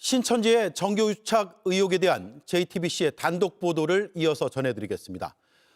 신천지의 정교유착 의혹에 대한 JTBC의 단독 보도를 이어서 전해드리겠습니다.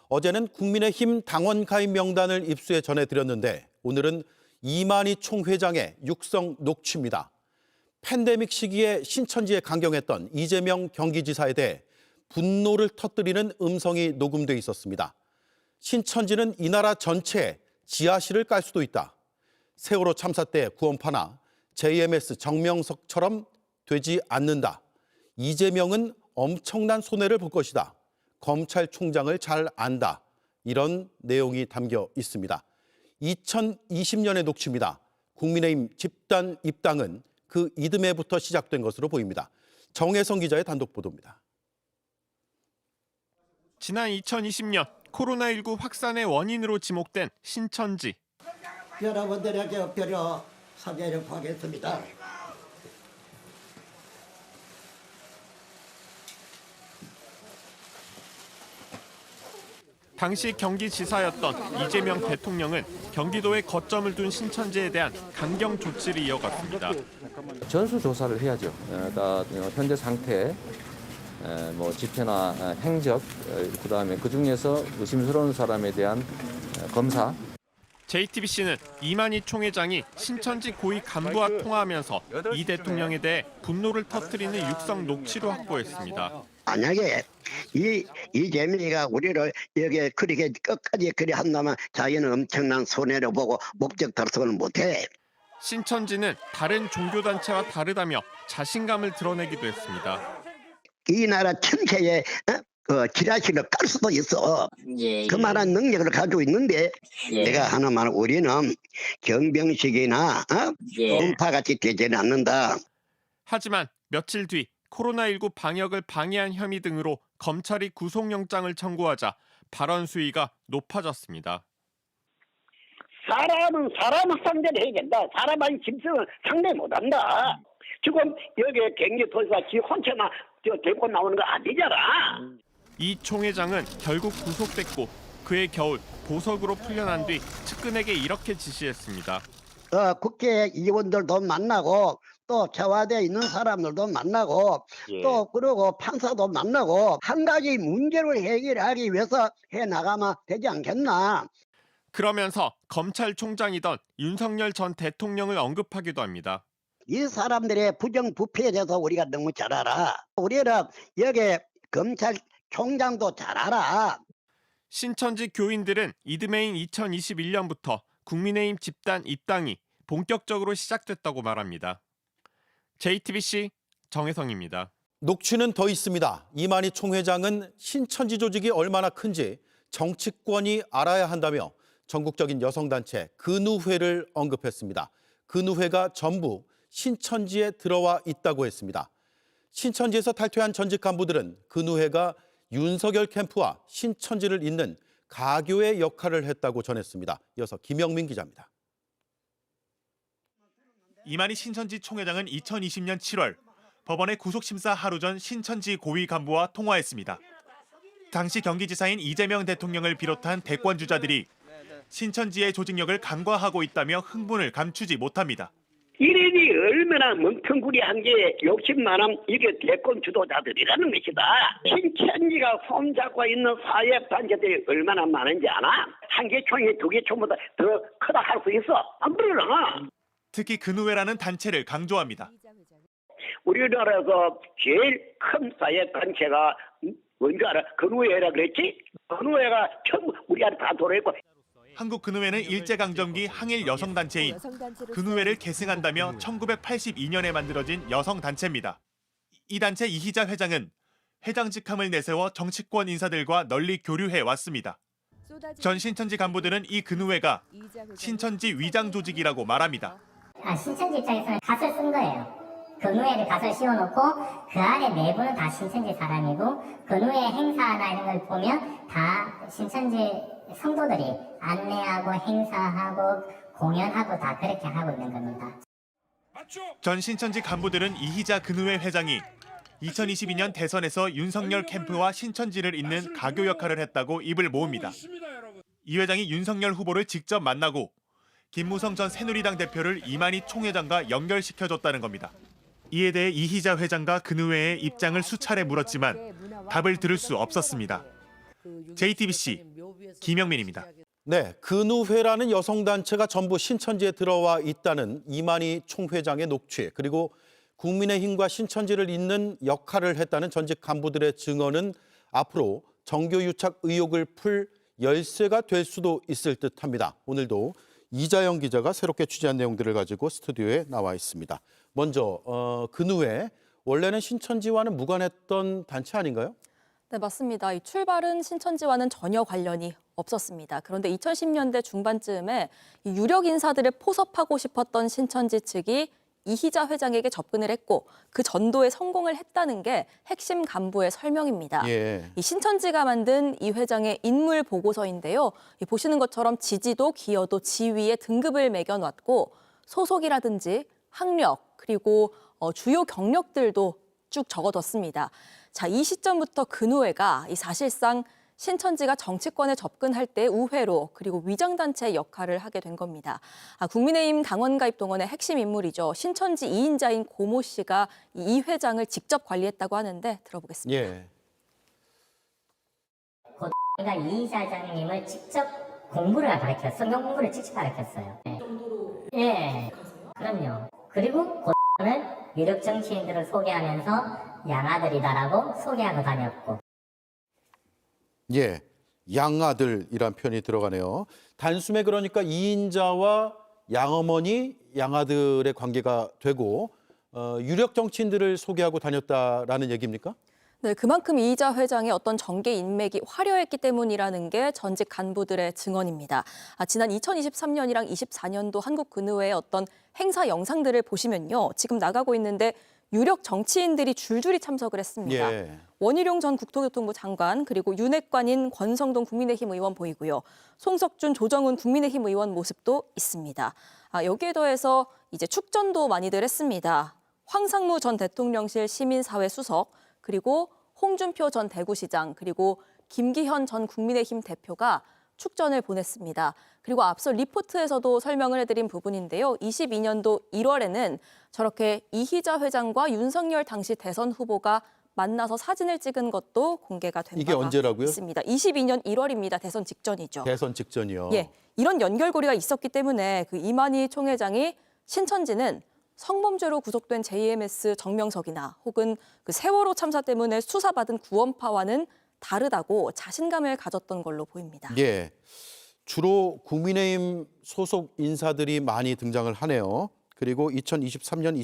어제는 국민의힘 당원 가입 명단을 입수해 전해드렸는데 오늘은 이만희 총회장의 육성 녹취입니다. 팬데믹 시기에 신천지에 강경했던 이재명 경기지사에 대해 분노를 터뜨리는 음성이 녹음돼 있었습니다. 신천지는 이 나라 전체에 지하실을 깔 수도 있다. 세월호 참사 때 구원파나 JMS 정명석처럼 되지 않는다. 이재명은 엄청난 손해를 볼 것이다. 검찰총장을 잘 안다. 이런 내용이 담겨 있습니다. 2020년의 녹취입니다. 국민의힘 집단 입당은 그 이듬해부터 시작된 것으로 보입니다. 정혜성 기자의 단독 보도입니다. 지난 2020년 코로나19 확산의 원인으로 지목된 신천지. 여러분들에게 엎드려 사죄를 구하겠습니다. 당시 경기지사였던 이재명 대통령은 경기도에 거점을 둔 신천지에 대한 강경 조치를 이어갔습니다. 전수조사를 해야죠. 그러니까 현재 상태, 집회나 행적, 그다음에 그중에서 의심스러운 사람에 대한 검사. JTBC는 이만희 총회장이 신천지 고위 간부와 통화하면서 이 대통령에 대해 분노를 터뜨리는 육성 녹취로 확보했습니다. 만약에 이재명이가 우리를 여기에 그렇게 끝까지 그리 한다면 자기는 엄청난 손해를 보고 목적 달성을 못해. 신천지는 다른 종교단체와 다르다며 자신감을 드러내기도 했습니다. 이 나라 전체에 지하실을 깔 수도 있어. 그만한 능력을 가지고 있는데 내가 하나만 우리는 경병식이나 음파같이 되지는 않는다. 하지만 며칠 뒤 코로나19 방역을 방해한 혐의 등으로 검찰이 구속영장을 청구하자 발언 수위가 높아졌습니다. 사람은 상대를 해야 된다. 사람만이 짐승을 상대 못한다. 지금 여기 경기도지사 지 혼자만 데리고 나오는 거 아니잖아. 이 총회장은 결국 구속됐고 그해 겨울 보석으로 풀려난 뒤 측근에게 이렇게 지시했습니다. 국회의원들도 만나고 또 청와대에 있는 사람들도 만나고 또 그리고 판사도 만나고 한 가지 문제를 해결하기 위해서 해나가면 되지 않겠나. 그러면서 검찰총장이던 윤석열 전 대통령을 언급하기도 합니다. 이 사람들의 부정부패에 대해서 우리가 너무 잘 알아. 우리는 여기 검찰총장도 잘 알아. 신천지 교인들은 이듬해인 2021년부터 국민의힘 집단 입당이 본격적으로 시작됐다고 말합니다. JTBC 정혜성입니다. 녹취는 더 있습니다. 이만희 총회장은 신천지 조직이 얼마나 큰지 정치권이 알아야 한다며 전국적인 여성단체 근우회를 언급했습니다. 근우회가 전부 신천지에 들어와 있다고 했습니다. 신천지에서 탈퇴한 전직 간부들은 근우회가 윤석열 캠프와 신천지를 잇는 가교의 역할을 했다고 전했습니다. 이어서 김영민 기자입니다. 이만희 신천지 총회장은 2020년 7월 법원의 구속심사 하루 전 신천지 고위 간부와 통화했습니다. 당시 경기지사인 이재명 대통령을 비롯한 대권주자들이 신천지의 조직력을 간과하고 있다며 흥분을 감추지 못합니다. 이들이 얼마나 멍텅구리한 게 욕심 많은 이게 대권 주도자들이라는 것이다. 신천지가 손잡고 있는 사회단체들이 얼마나 많은지 아나? 한 개 총이 두 개 총보다 더 크다 할 수 있어. 안 그러나? 특히 근우회라는 단체를 강조합니다. 우리나라에서 제일 큰 사회단체가 뭔지 알아? 근우회라 그랬지? 근우회가 전부 우리한테 다 돌아있고. 한국근우회는 일제강점기 항일 여성단체인 근우회를 계승한다며 1982년에 만들어진 여성단체입니다. 이 단체 이희자 회장은 회장직함을 내세워 정치권 인사들과 널리 교류해 왔습니다. 전 신천지 간부들은 이 근우회가 신천지 위장 조직이라고 말합니다. 신천지 입장에서는 갓을 쓴 거예요. 근우회를 갓을 씌워놓고 그 안에 내부는 다 신천지 사람이고 근우회 행사나 이런 걸 보면 다 신천지 성도들이 안내하고 행사하고 공연하고 다 그렇게 하고 있는 겁니다. 전 신천지 간부들은 이희자 근우회 회장이 2022년 대선에서 윤석열 캠프와 신천지를 잇는 가교 역할을 했다고 입을 모읍니다. 이 회장이 윤석열 후보를 직접 만나고 김무성 전 새누리당 대표를 이만희 총회장과 연결시켜줬다는 겁니다. 이에 대해 이희자 회장과 근우회의 입장을 수차례 물었지만 답을 들을 수 없었습니다. JTBC 김영민입니다. 네, 근우회라는 여성단체가 전부 신천지에 들어와 있다는 이만희 총회장의 녹취, 그리고 국민의힘과 신천지를 잇는 역할을 했다는 전직 간부들의 증언은 앞으로 정교유착 의혹을 풀 열쇠가 될 수도 있을 듯합니다. 오늘도 이자영 기자가 새롭게 취재한 내용들을 가지고 스튜디오에 나와 있습니다. 먼저 근우회, 원래는 신천지와는 무관했던 단체 아닌가요? 네, 맞습니다. 이 출발은 신천지와는 전혀 관련이 없었습니다. 그런데 2010년대 중반쯤에 이 유력 인사들을 포섭하고 싶었던 신천지 측이 이희자 회장에게 접근을 했고 그 전도에 성공을 했다는 게 핵심 간부의 설명입니다. 예. 이 신천지가 만든 이 회장의 인물 보고서인데요. 이 보시는 것처럼 지지도, 기여도, 지위에 등급을 매겨놨고 소속이라든지 학력 그리고 주요 경력들도 쭉 적어뒀습니다. 자, 이 시점부터 근우회가 이 사실상 신천지가 정치권에 접근할 때 우회로 그리고 위장단체의 역할을 하게 된 겁니다. 국민의힘 당원가입 동원의 핵심 인물이죠. 신천지 2인자인 고모 씨가 이 회장을 직접 관리했다고 하는데 들어보겠습니다. 예. 고가 이희자 회장님을 직접 공부를 가르쳤어요. 성경 공부를 직접 가르쳤어요. 네. 예, 그럼요. 그리고 고는 유력 정치인들을 소개하면서 양아들이다라고 소개하고 다녔고. 예, 양아들이란 표현이 들어가네요. 단숨에 그러니까 이인자와 양어머니, 양아들의 관계가 되고 유력 정치인들을 소개하고 다녔다라는 얘기입니까? 네, 그만큼 이희자 회장의 어떤 정계 인맥이 화려했기 때문이라는 게 전직 간부들의 증언입니다. 지난 2023년이랑 24년도 한국근우회의 어떤 행사 영상들을 보시면요. 지금 나가고 있는데 유력 정치인들이 줄줄이 참석을 했습니다. 예. 원희룡 전 국토교통부 장관, 그리고 윤핵관인 권성동 국민의힘 의원 보이고요. 송석준, 조정훈 국민의힘 의원 모습도 있습니다. 여기에 더해서 이제 축전도 많이들 했습니다. 황상무 전 대통령실 시민사회 수석, 그리고 홍준표 전 대구시장, 그리고 김기현 전 국민의힘 대표가 축전을 보냈습니다. 그리고 앞서 리포트에서도 설명을 해드린 부분인데요. 22년도 1월에는 저렇게 이희자 회장과 윤석열 당시 대선 후보가 만나서 사진을 찍은 것도 공개가 된 이게 바가 언제라고요? 있습니다. 22년 1월입니다. 대선 직전이죠. 대선 직전이요. 예, 이런 연결고리가 있었기 때문에 그 이만희 총회장이 신천지는 성범죄로 구속된 JMS 정명석이나 혹은 그 세월호 참사 때문에 수사받은 구원파와는 다르다고 자신감을 가졌던 걸로 보입니다. 예, 주로 국민의힘 소속 인사들이 많이 등장을 하네요. 그리고 2023년,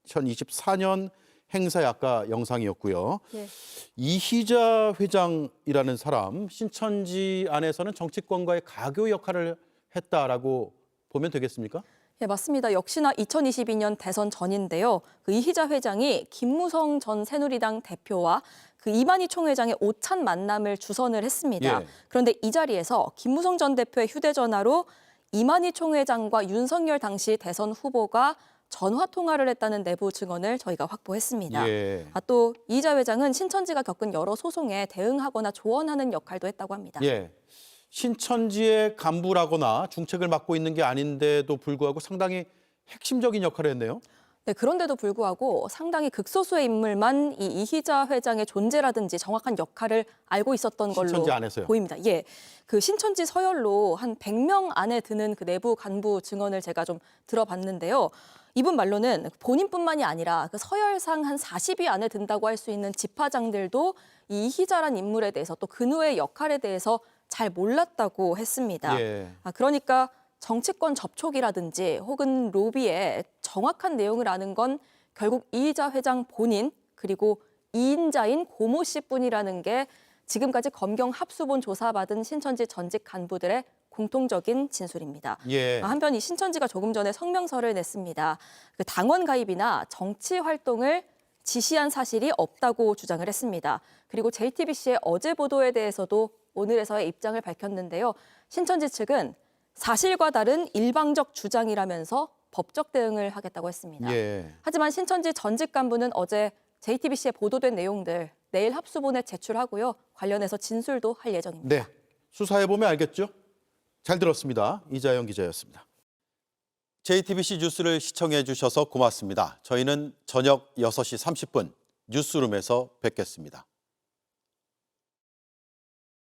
2024년 행사의 아까 영상이었고요. 예. 이희자 회장이라는 사람, 신천지 안에서는 정치권과의 가교 역할을 했다라고 보면 되겠습니까? 예, 맞습니다. 역시나 2022년 대선 전인데요. 그 이희자 회장이 김무성 전 새누리당 대표와 그 이만희 총회장의 오찬 만남을 주선을 했습니다. 예. 그런데 이 자리에서 김무성 전 대표의 휴대전화로 이만희 총회장과 윤석열 당시 대선 후보가 전화 통화를 했다는 내부 증언을 저희가 확보했습니다. 예. 또 이희자 회장은 신천지가 겪은 여러 소송에 대응하거나 조언하는 역할도 했다고 합니다. 예. 신천지의 간부라거나 중책을 맡고 있는 게 아닌데도 불구하고 상당히 핵심적인 역할을 했네요. 네, 그런데도 불구하고 상당히 극소수의 인물만 이 이희자 회장의 존재라든지 정확한 역할을 알고 있었던 걸로 신천지 안에서요? 보입니다. 예, 그 신천지 서열로 한 100명 안에 드는 그 내부 간부 증언을 제가 좀 들어봤는데요. 이분 말로는 본인뿐만이 아니라 그 서열상 한 40위 안에 든다고 할 수 있는 집화장들도 이 이희자란 인물에 대해서 또 근우의 역할에 대해서 잘 몰랐다고 했습니다. 예. 그러니까 정치권 접촉이라든지 혹은 로비의 정확한 내용을 아는 건 결국 이희자 회장 본인 그리고 2인자인 고모 씨뿐이라는 게 지금까지 검경 합수본 조사받은 신천지 전직 간부들의 공통적인 진술입니다. 예. 한편 이 신천지가 조금 전에 성명서를 냈습니다. 그 당원 가입이나 정치 활동을 지시한 사실이 없다고 주장을 했습니다. 그리고 JTBC의 어제 보도에 대해서도 오늘에서의 입장을 밝혔는데요. 신천지 측은 사실과 다른 일방적 주장이라면서 법적 대응을 하겠다고 했습니다. 예. 하지만 신천지 전직 간부는 어제 JTBC에 보도된 내용들 내일 합수본에 제출하고요. 관련해서 진술도 할 예정입니다. 네, 수사해보면 알겠죠? 잘 들었습니다. 이자영 기자였습니다. JTBC 뉴스를 시청해 주셔서 고맙습니다. 저희는 저녁 6시 30분 뉴스룸에서 뵙겠습니다.